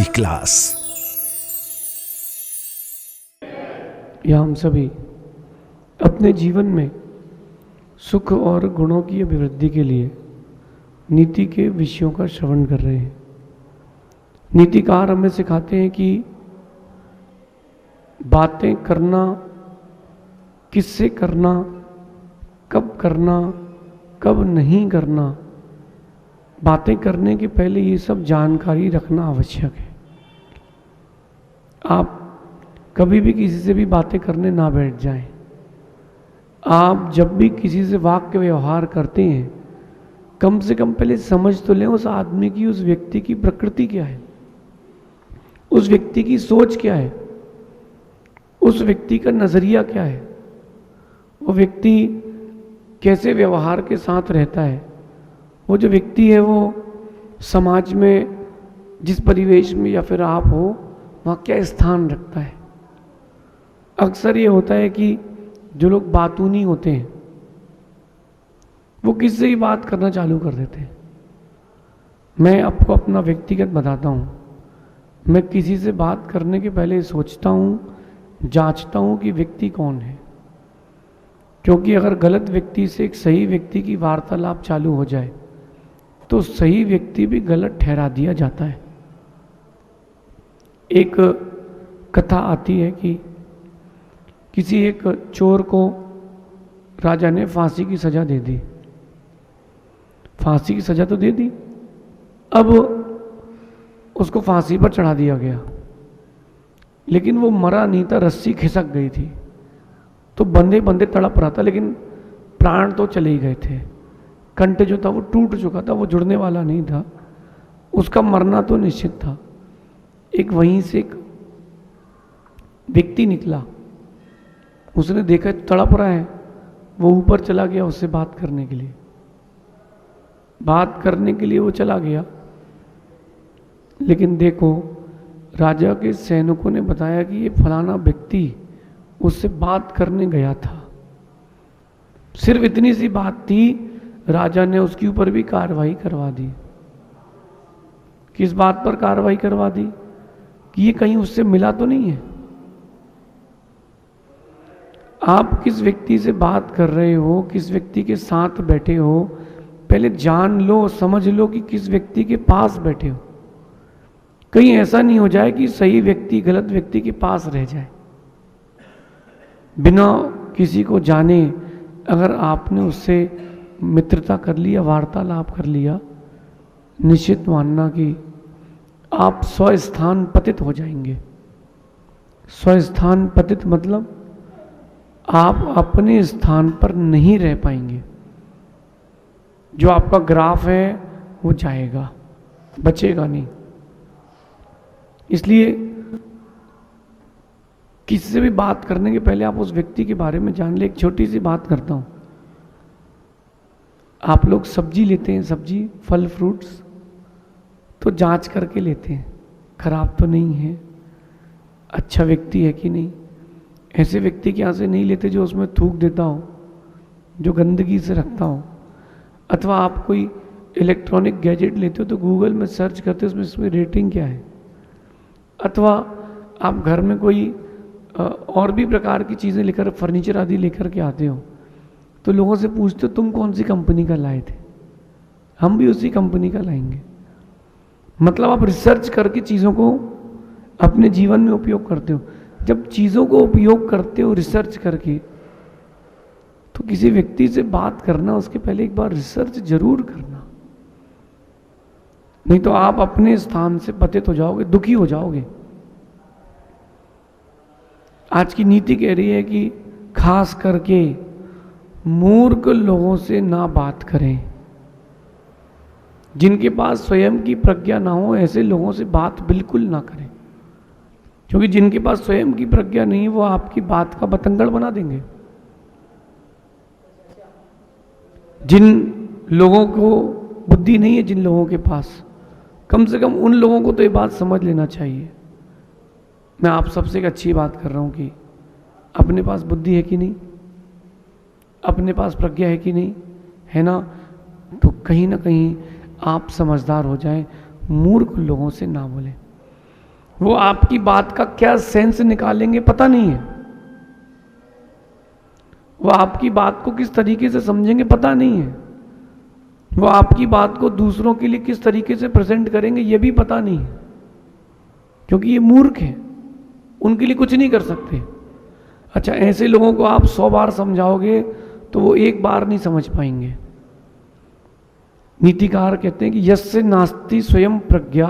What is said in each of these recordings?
सी class. या हम सभी अपने जीवन में सुख और गुणों की अभिवृद्धि के लिए नीति के विषयों का श्रवण कर रहे हैं। नीतिकार हमें सिखाते हैं कि बातें करना, किससे करना, कब नहीं करना, बातें करने के पहले ये सब जानकारी रखना आवश्यक है। आप कभी भी किसी से भी बातें करने ना बैठ जाएं। आप जब भी किसी से वाक्य व्यवहार करते हैं, कम से कम पहले समझ तो लें उस आदमी की, उस व्यक्ति की प्रकृति क्या है, उस व्यक्ति की सोच क्या है, उस व्यक्ति का नज़रिया क्या है, वो व्यक्ति कैसे व्यवहार के साथ रहता है, वो जो व्यक्ति है वो समाज में जिस परिवेश में या फिर आप हो वहाँ क्या स्थान रखता है। अक्सर ये होता है कि जो लोग बातूनी होते हैं वो किससे ही बात करना चालू कर देते हैं। मैं आपको अपना व्यक्तिगत बताता हूँ, मैं किसी से बात करने के पहले सोचता हूँ, जांचता हूँ कि व्यक्ति कौन है, क्योंकि अगर गलत व्यक्ति से एक सही व्यक्ति की वार्तालाप चालू हो जाए तो सही व्यक्ति भी गलत ठहरा दिया जाता है। एक कथा आती है कि किसी एक चोर को राजा ने फांसी की सजा दे दी। फांसी की सजा तो दे दी, अब उसको फांसी पर चढ़ा दिया गया, लेकिन वो मरा नहीं था, रस्सी खिसक गई थी तो बंदे बंदे तड़प रहा था, लेकिन प्राण तो चले ही गए थे। कंठ जो था वो टूट चुका था, वो जुड़ने वाला नहीं था, उसका मरना तो निश्चित था। एक वहीं से एक व्यक्ति निकला, उसने देखा तड़प रहा है, वो ऊपर चला गया उससे बात करने के लिए। बात करने के लिए वो चला गया, लेकिन देखो राजा के सैनिकों ने बताया कि ये फलाना व्यक्ति उससे बात करने गया था। सिर्फ इतनी सी बात थी, राजा ने उसके ऊपर भी कार्रवाई करवा दी। किस बात पर कार्रवाई करवा दी कि ये कहीं उससे मिला तो नहीं है। आप किस व्यक्ति से बात कर रहे हो, किस व्यक्ति के साथ बैठे हो, पहले जान लो, समझ लो कि किस व्यक्ति के पास बैठे हो। कहीं ऐसा नहीं हो जाए कि सही व्यक्ति गलत व्यक्ति के पास रह जाए। बिना किसी को जाने अगर आपने उससे मित्रता कर लिया, वार्तालाप कर लिया, निश्चित मानना कि आप स्वस्थान पतित हो जाएंगे। स्वस्थान पतित मतलब आप अपने स्थान पर नहीं रह पाएंगे। जो आपका ग्राफ है वो जाएगा, बचेगा नहीं। इसलिए किसी से भी बात करने के पहले आप उस व्यक्ति के बारे में जान ले। एक छोटी सी बात करता हूँ, आप लोग सब्जी लेते हैं, सब्जी फल फ्रूट्स तो जांच करके लेते हैं, खराब तो नहीं है, अच्छा व्यक्ति है कि नहीं। ऐसे व्यक्ति के यहाँ से नहीं लेते जो उसमें थूक देता हो, जो गंदगी से रखता हो। अथवा आप कोई इलेक्ट्रॉनिक गैजेट लेते हो तो गूगल में सर्च करते हो उसमें रेटिंग क्या है। अथवा आप घर में कोई और भी प्रकार की चीज़ें लेकर, फर्नीचर आदि लेकर के आते हो तो लोगों से पूछते हो तुम कौन सी कंपनी का लाए थे, हम भी उसी कंपनी का लाएंगे। मतलब आप रिसर्च करके चीज़ों को अपने जीवन में उपयोग करते हो। जब चीज़ों को उपयोग करते हो रिसर्च करके, तो किसी व्यक्ति से बात करना उसके पहले एक बार रिसर्च जरूर करना, नहीं तो आप अपने स्थान से पतित हो जाओगे, दुखी हो जाओगे। आज की नीति कह रही है कि खास करके मूर्ख लोगों से ना बात करें। जिनके पास स्वयं की प्रज्ञा ना हो ऐसे लोगों से बात बिल्कुल ना करें, क्योंकि जिनके पास स्वयं की प्रज्ञा नहीं है वो आपकी बात का बतंगड़ बना देंगे। जिन लोगों को बुद्धि नहीं है, जिन लोगों के पास, कम से कम उन लोगों को तो ये बात समझ लेना चाहिए। मैं आप सबसे एक अच्छी बात कर रहा हूँ कि अपने पास बुद्धि है कि नहीं, अपने पास प्रज्ञा है कि नहीं, है ना। तो कहीं ना कहीं आप समझदार हो जाएं, मूर्ख लोगों से ना बोलें। वो आपकी बात का क्या सेंस निकालेंगे पता नहीं है, वो आपकी बात को किस तरीके से समझेंगे पता नहीं है, वो आपकी बात को दूसरों के लिए किस तरीके से प्रेजेंट करेंगे ये भी पता नहीं है, क्योंकि ये मूर्ख है, उनके लिए कुछ नहीं कर सकते। अच्छा, ऐसे लोगों को आप 100 बार समझाओगे तो वो एक बार नहीं समझ पाएंगे। नीतिकार कहते हैं कि यस्य नास्ति स्वयं प्रज्ञा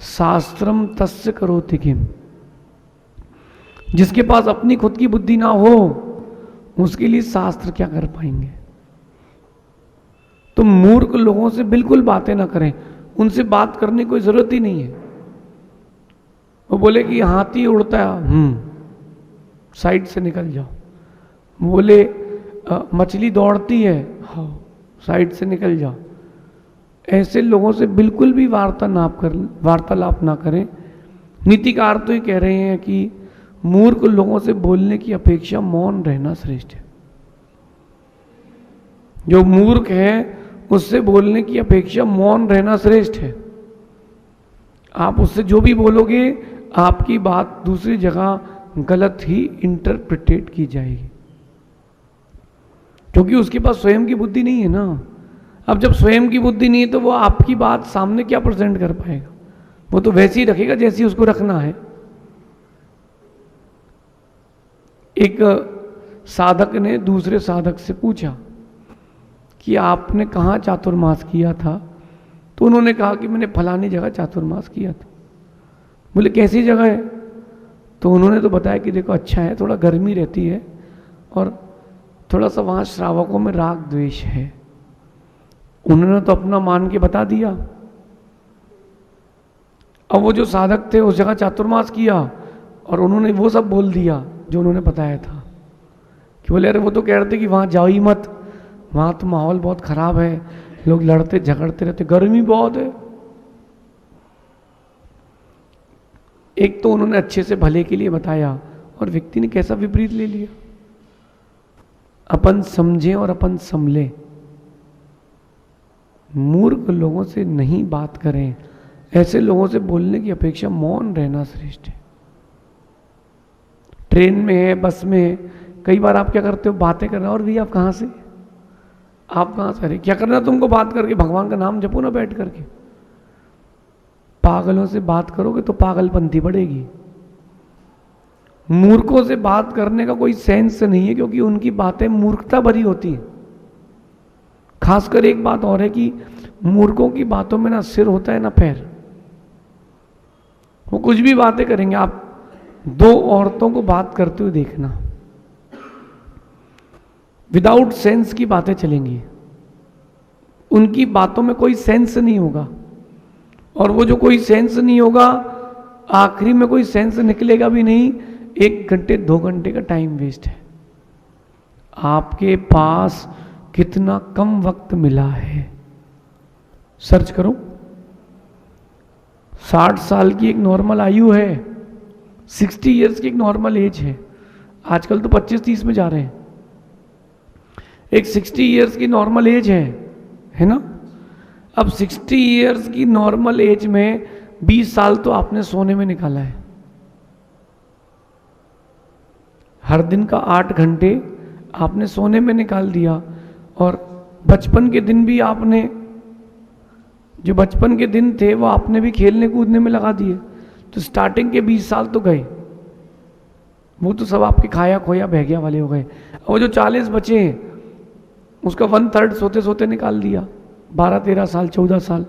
शास्त्रम तस्य करोति किम। जिसके पास अपनी खुद की बुद्धि ना हो उसके लिए शास्त्र क्या कर पाएंगे। तो मूर्ख लोगों से बिल्कुल बातें ना करें, उनसे बात करने की कोई जरूरत ही नहीं है। वो बोले कि हाथी उड़ता है, साइड से निकल जाओ। बोले मछली दौड़ती है, हाँ साइड से निकल जाओ। ऐसे लोगों से बिल्कुल भी वार्तालाप ना करें। नीतिकार तो ये कह रहे हैं कि मूर्ख लोगों से बोलने की अपेक्षा मौन रहना श्रेष्ठ है। जो मूर्ख है उससे बोलने की अपेक्षा मौन रहना श्रेष्ठ है। आप उससे जो भी बोलोगे आपकी बात दूसरी जगह गलत ही इंटरप्रिटेट की जाएगी, क्योंकि उसके पास स्वयं की बुद्धि नहीं है ना। अब जब स्वयं की बुद्धि नहीं है तो वो आपकी बात सामने क्या प्रेजेंट कर पाएगा। वो तो वैसे ही रखेगा जैसी उसको रखना है। एक साधक ने दूसरे साधक से पूछा कि आपने कहाँ चातुर्मास किया था, तो उन्होंने कहा कि मैंने फलानी जगह चातुर्मास किया था। बोले कैसी जगह है, तो उन्होंने तो बताया कि देखो अच्छा है, थोड़ा गर्मी रहती है और थोड़ा सा वहाँ श्रावकों में राग द्वेष है। उन्होंने तो अपना मान के बता दिया। अब वो जो साधक थे उस जगह चातुर्मास किया और उन्होंने वो सब बोल दिया जो उन्होंने बताया था, कि बोले अरे वो तो कह रहे थे कि वहाँ जाओ ही मत, वहाँ तो माहौल बहुत खराब है, लोग लड़ते झगड़ते रहते, गर्मी बहुत है। एक तो उन्होंने अच्छे से भले के लिए बताया और व्यक्ति ने कैसा विपरीत ले लिया। अपन समझें और अपन संभलें। मूर्ख लोगों से नहीं बात करें, ऐसे लोगों से बोलने की अपेक्षा मौन रहना श्रेष्ठ है। ट्रेन में है, बस में है, कई बार आप क्या करते हो, बातें कर रहे हो और भी आप कहाँ से अरे क्या करना तुमको बात करके, भगवान का नाम जपो ना बैठ करके। पागलों से बात करोगे तो पागलपंथी बढ़ेगी। मूर्खों से बात करने का कोई सेंस नहीं है, क्योंकि उनकी बातें मूर्खता भरी होती हैं। खासकर एक बात और है कि मूर्खों की बातों में ना सिर होता है ना पैर। वो कुछ भी बातें करेंगे। आप 2 औरतों को बात करते हुए देखना, विदाउट सेंस की बातें चलेंगी, उनकी बातों में कोई सेंस नहीं होगा, और वो जो कोई सेंस नहीं होगा आखिरी में कोई सेंस निकलेगा भी नहीं। 1 घंटे 2 घंटे का टाइम वेस्ट है। आपके पास कितना कम वक्त मिला है, सर्च करो। 60 साल की एक नॉर्मल आयु है, 60 इयर्स की एक नॉर्मल एज है। आजकल तो 25-30 में जा रहे हैं। एक 60 इयर्स की नॉर्मल एज है ना। अब 60 इयर्स की नॉर्मल एज में 20 साल तो आपने सोने में निकाला है। हर दिन का 8 घंटे आपने सोने में निकाल दिया, और बचपन के दिन भी आपने, जो बचपन के दिन थे वो आपने भी खेलने कूदने में लगा दिए। तो स्टार्टिंग के 20 साल तो गए, वो तो सब आपके खाया खोया बह गया वाले हो गए। और जो 40 बचे हैं उसका 1/3 सोते सोते निकाल दिया, 12-13 साल 14 साल।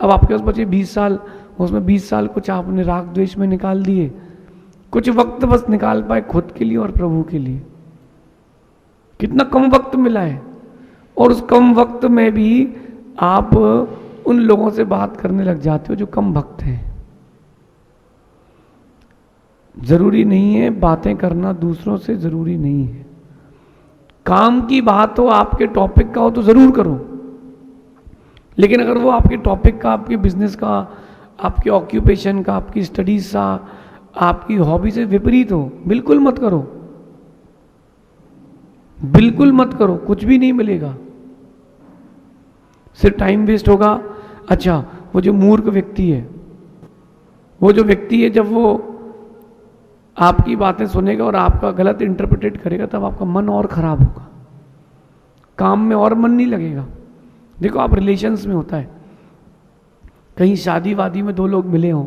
अब आपके पास बचे 20 साल, उसमें 20 साल कुछ आपने राग द्वेष में निकाल दिए, कुछ वक्त बस निकाल पाए खुद के लिए और प्रभु के लिए। कितना कम वक्त मिला है, और उस कम वक्त में भी आप उन लोगों से बात करने लग जाते हो जो कम भक्त हैं। जरूरी नहीं है बातें करना दूसरों से, जरूरी नहीं है। काम की बात हो, आपके टॉपिक का हो तो जरूर करो, लेकिन अगर वो आपके टॉपिक का, आपके बिजनेस का, आपके ऑक्यूपेशन का, आपकी स्टडीज का, आपकी हॉबी से विपरीत हो, बिल्कुल मत करो, बिल्कुल मत करो। कुछ भी नहीं मिलेगा, सिर्फ टाइम वेस्ट होगा। अच्छा, वो जो मूर्ख व्यक्ति है वो जो व्यक्ति है जब वो आपकी बातें सुनेगा और आपका गलत इंटरप्रिटेट करेगा तब आपका मन और खराब होगा, काम में और मन नहीं लगेगा। देखो आप रिलेशंस में होता है, कहीं शादी वादी में दो लोग मिले हों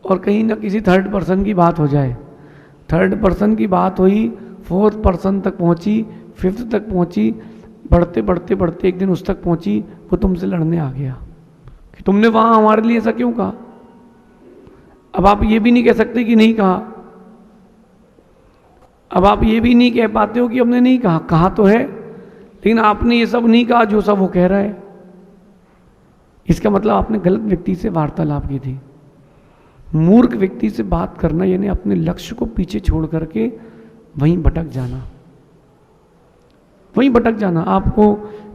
और कहीं ना किसी थर्ड पर्सन की बात हो जाए, थर्ड पर्सन की बात हुई, फोर्थ पर्सन तक पहुंची, फिफ्थ तक पहुंची, बढ़ते बढ़ते बढ़ते एक दिन उस तक पहुंची, वो तुमसे लड़ने आ गया कि तुमने वहां हमारे लिए ऐसा क्यों कहा। अब आप ये भी नहीं कह सकते कि नहीं कहा, अब आप ये भी नहीं कह पाते हो कि हमने नहीं कहा, कहा तो है लेकिन आपने ये सब नहीं कहा जो सब वो कह रहा है। इसका मतलब आपने गलत व्यक्ति से वार्तालाप की थी। मूर्ख व्यक्ति से बात करना यानी अपने लक्ष्य को पीछे छोड़ करके वहीं भटक जाना, वहीं भटक जाना। आपको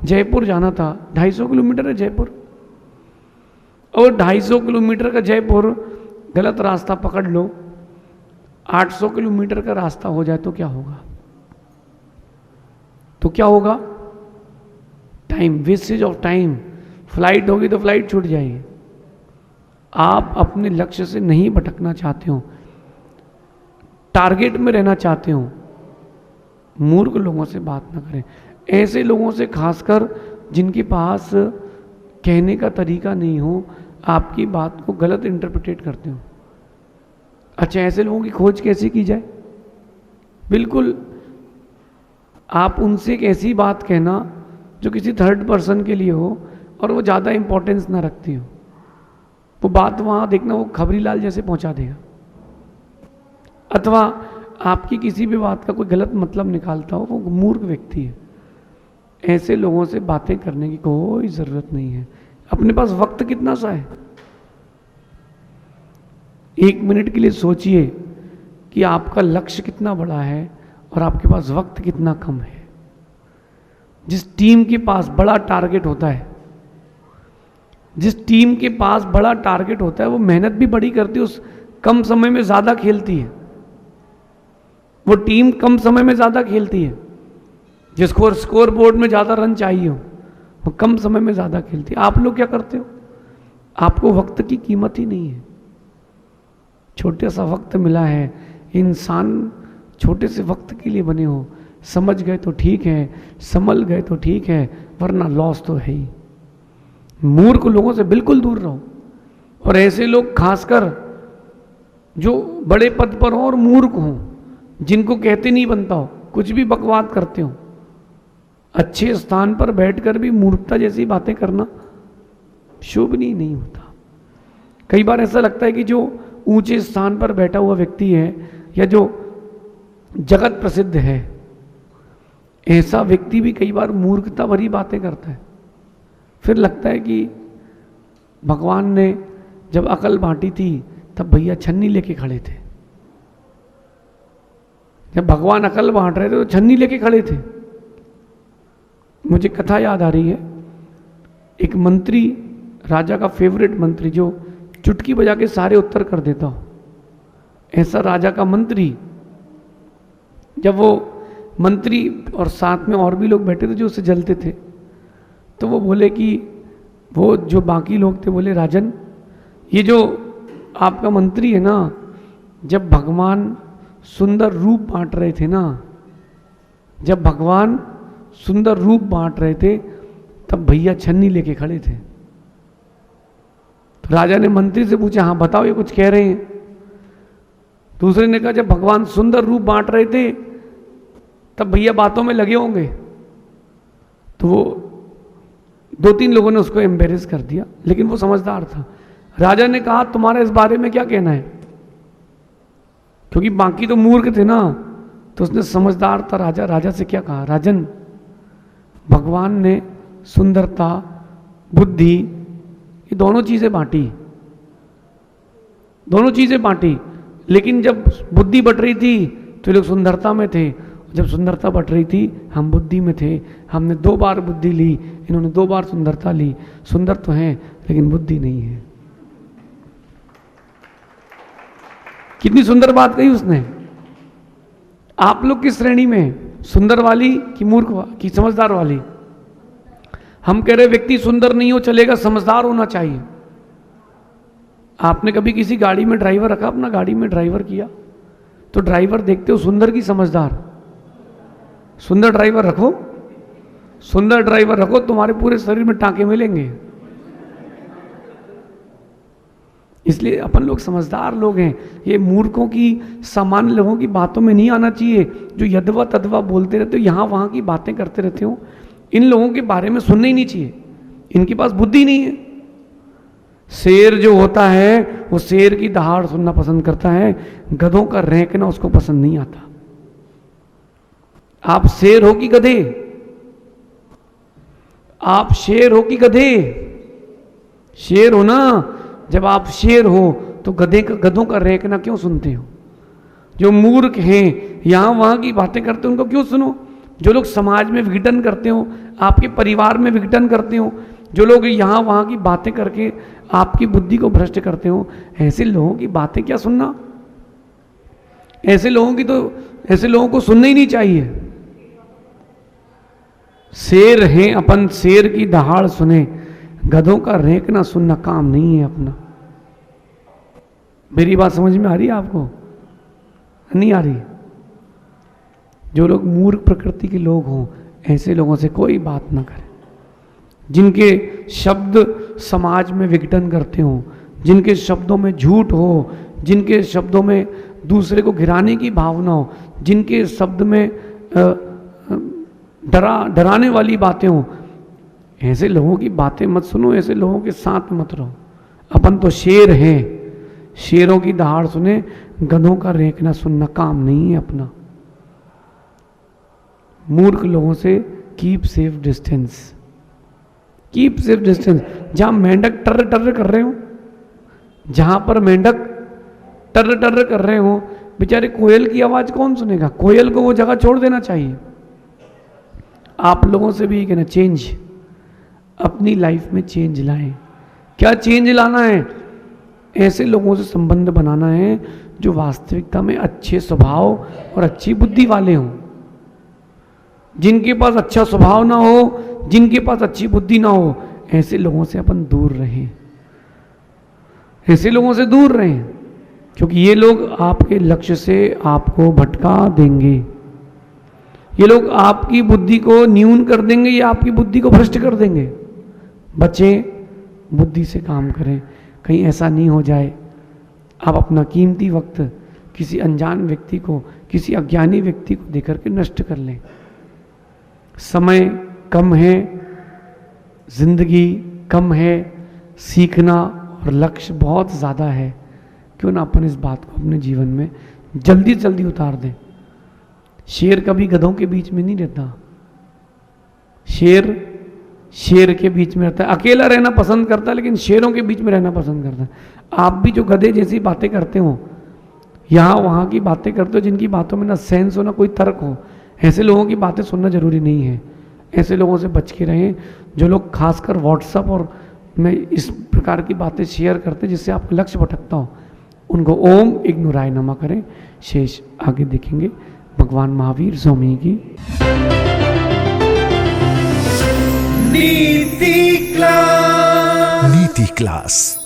जयपुर जाना था, 250 किलोमीटर है जयपुर, और 250 किलोमीटर का जयपुर गलत रास्ता पकड़ लो, 800 किलोमीटर का रास्ता हो जाए तो क्या होगा? तो क्या होगा? Time, wastage of time. Flight होगी तो फ्लाइट छूट जाएगी। आप अपने लक्ष्य से नहीं भटकना चाहते हो, टारगेट में रहना चाहते हो, मूर्ख लोगों से बात ना करें। ऐसे लोगों से, खासकर जिनके पास कहने का तरीका नहीं हो, आपकी बात को गलत इंटरप्रिटेट करते हो। अच्छा, ऐसे लोगों की खोज कैसे की जाए? बिल्कुल आप उनसे एक ऐसी बात कहना जो किसी थर्ड पर्सन के लिए हो और वो ज़्यादा इंपॉर्टेंस ना रखती हो। वो बात वहाँ देखना वो खबरीलाल जैसे पहुँचा देगा, अथवा आपकी किसी भी बात का कोई गलत मतलब निकालता हो, वो मूर्ख व्यक्ति है। ऐसे लोगों से बातें करने की कोई ज़रूरत नहीं है। अपने पास वक्त कितना सा है, 1 मिनट के लिए सोचिए कि आपका लक्ष्य कितना बड़ा है और आपके पास वक्त कितना कम है। जिस टीम के पास बड़ा टारगेट होता है, जिस टीम के पास बड़ा टारगेट होता है, वो मेहनत भी बड़ी करती है, उस कम समय में ज़्यादा खेलती है। वो टीम कम समय में ज़्यादा खेलती है। जिसको स्कोर बोर्ड में ज़्यादा रन चाहिए हो, वो कम समय में ज़्यादा खेलती है। आप लोग क्या करते हो? आपको वक्त की कीमत ही नहीं है। छोटे सा वक्त मिला है, इंसान छोटे से वक्त के लिए बने हो। समझ गए तो ठीक है, संभल गए तो ठीक है, वरना लॉस तो है ही। मूर्ख लोगों से बिल्कुल दूर रहो। और ऐसे लोग खासकर जो बड़े पद पर हों और मूर्ख हों, जिनको कहते नहीं बनता हो, कुछ भी बकवाद करते हो, अच्छे स्थान पर बैठकर भी मूर्खता जैसी बातें करना शोभनीय नहीं होता। कई बार ऐसा लगता है कि जो ऊंचे स्थान पर बैठा हुआ व्यक्ति है या जो जगत प्रसिद्ध है, ऐसा व्यक्ति भी कई बार मूर्खता भरी बातें करता है। फिर लगता है कि भगवान ने जब अकल बांटी थी तब भैया छन्नी लेके खड़े थे। जब भगवान अकल बांट रहे थे तो छन्नी लेके खड़े थे। मुझे कथा याद आ रही है, एक मंत्री, राजा का फेवरेट मंत्री, जो चुटकी बजा के सारे उत्तर कर देता हो, ऐसा राजा का मंत्री, जब वो मंत्री और साथ में और भी लोग बैठे थे जो उससे जलते थे, तो वो बोले कि वो जो बाकी लोग थे बोले, राजन, ये जो आपका मंत्री है ना, जब भगवान सुंदर रूप बांट रहे थे ना, जब भगवान सुंदर रूप बांट रहे थे तब भैया छन्नी लेके खड़े थे। तो राजा ने मंत्री से पूछा, हाँ बताओ, ये कुछ कह रहे हैं? दूसरे ने कहा, जब भगवान सुंदर रूप बांट रहे थे तब भैया बातों में लगे होंगे। तो वो 2-3 लोगों ने उसको एम्बेरेस कर दिया, लेकिन वो समझदार था। राजा ने कहा, तुम्हारा इस बारे में क्या कहना है? क्योंकि बाकी तो मूर्ख थे ना, तो उसने, समझदार था राजा, राजा से क्या कहा, राजन, भगवान ने सुंदरता, बुद्धि, ये दोनों चीजें बांटी, दोनों चीजें बांटी, लेकिन जब बुद्धि बट रही थी तो लोग सुंदरता में थे, जब सुंदरता बट रही थी हम बुद्धि में थे। हमने 2 बार बुद्धि ली, इन्होंने 2 बार सुंदरता ली। सुंदर तो हैं लेकिन बुद्धि नहीं है। कितनी सुंदर बात कही उसने। आप लोग किस श्रेणी में, सुंदर वाली कि मूर्ख कि समझदार वाली? हम कह रहे व्यक्ति सुंदर नहीं हो चलेगा, समझदार होना चाहिए। आपने कभी किसी गाड़ी में ड्राइवर रखा, अपना गाड़ी में ड्राइवर किया, तो ड्राइवर देखते हो सुंदर की समझदार? सुंदर ड्राइवर रखो, सुंदर ड्राइवर रखो, तुम्हारे पूरे शरीर में टांके मिलेंगे। इसलिए अपन लोग समझदार लोग हैं। ये मूर्खों की, सामान्य लोगों की बातों में नहीं आना चाहिए, जो यदवा तदवा बोलते रहते हो, यहाँ वहाँ की बातें करते रहते हो। इन लोगों के बारे में सुनना ही नहीं चाहिए, इनके पास बुद्धि नहीं है। शेर जो होता है वो शेर की दहाड़ सुनना पसंद करता है, गधों का रेंकना उसको पसंद नहीं आता। आप शेर हो कि गधे? आप शेर हो कि गधे? शेर हो ना। जब आप शेर हो तो गधों का रेंकना क्यों सुनते हो? जो मूर्ख हैं, यहां वहां की बातें करते हो, उनको क्यों सुनो? जो लोग समाज में विघटन करते हो, आपके परिवार में विघटन करते हो, जो लोग यहाँ वहाँ की बातें करके आपकी बुद्धि को भ्रष्ट करते हो, ऐसे लोगों की बातें क्या सुनना? ऐसे लोगों को सुनना ही नहीं चाहिए। शेर हैं अपन, शेर की दहाड़ सुने, गधों का रेंकना सुनना काम नहीं है अपना। मेरी बात समझ में आ रही है आपको? नहीं आ रही? जो लोग मूर्ख प्रकृति के लोग हों, ऐसे लोगों से कोई बात ना करें। जिनके शब्द समाज में विघटन करते हो, जिनके शब्दों में झूठ हो, जिनके शब्दों में दूसरे को गिराने की भावना हो, जिनके शब्द में डराने वाली बातें हो, ऐसे लोगों की बातें मत सुनो, ऐसे लोगों के साथ मत रहो। अपन तो शेर हैं, शेरों की दहाड़ सुने, गधों का रेंकना सुनना काम नहीं है अपना। मूर्ख लोगों से keep safe distance, keep safe distance. जहां मेंढक टर्र टर्र कर रहे हो, जहां पर मेंढक टर्र टर्र कर रहे हो, बेचारे कोयल की आवाज कौन सुनेगा? कोयल को वो जगह छोड़ देना चाहिए। आप लोगों से भी कहना, चेंज, अपनी लाइफ में चेंज लाएं। क्या चेंज लाना है? ऐसे लोगों से संबंध बनाना है जो वास्तविकता में अच्छे स्वभाव और अच्छी बुद्धि वाले हों। जिनके पास अच्छा स्वभाव ना हो, जिनके पास अच्छी बुद्धि ना हो, ऐसे लोगों से अपन दूर रहें, ऐसे लोगों से दूर रहें, क्योंकि ये लोग आपके लक्ष्य से आपको भटका देंगे। ये लोग आपकी बुद्धि को न्यून कर देंगे, ये आपकी बुद्धि को भ्रष्ट कर देंगे। बच्चे बुद्धि से काम करें, कहीं ऐसा नहीं हो जाए आप अपना कीमती वक्त किसी अनजान व्यक्ति को, किसी अज्ञानी व्यक्ति को देकर के नष्ट कर लें। समय कम है, जिंदगी कम है, सीखना और लक्ष्य बहुत ज़्यादा है। क्यों ना अपन इस बात को अपने जीवन में जल्दी से जल्दी उतार दें। शेर कभी गधों के बीच में नहीं रहता, शेर के बीच में रहता है। अकेला रहना पसंद करता है, लेकिन शेरों के बीच में रहना पसंद करता है। आप भी जो गधे जैसी बातें करते हो, यहाँ वहाँ की बातें करते हो, जिनकी बातों में ना सेंस हो ना कोई तर्क हो, ऐसे लोगों की बातें सुनना जरूरी नहीं है। ऐसे लोगों से बच के रहें, जो लोग खासकर व्हाट्सएप और में इस प्रकार की बातें शेयर करते हैं जिससे आपका लक्ष्य भटकता हो, उनको ओम इग्नोराय नमा करें। शेष आगे देखेंगे। भगवान महावीर स्वामी की नीति क्लास।